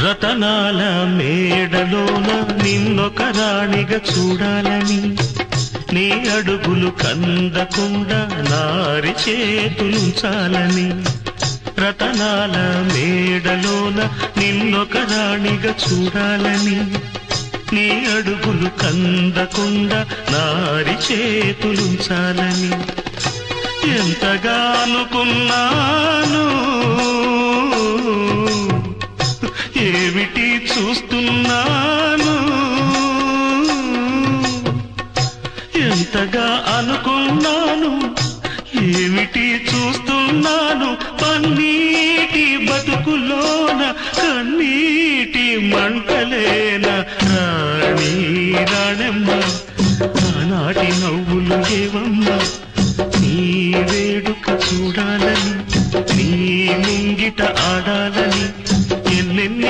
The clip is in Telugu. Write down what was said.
రతనాల మేడలోన నిన్నొక రాణిగా చూడాలని, నీ అడుగులు కందకుండా నారి చేతులుంచాలని. రతనాల మేడలోన నిన్నొక రాణిగా చూడాలని, నీ అడుగులు కందకుండా నారి చేతులుంచాలని. ఎంతగా అనుకున్నాను, ఏమిటి చూస్తున్నాను. ఎంతగా అనుకున్నాను, ఏమిటి చూస్తున్నాను. పన్నీటి బతుకులోన కన్నీటి మంటలేనా.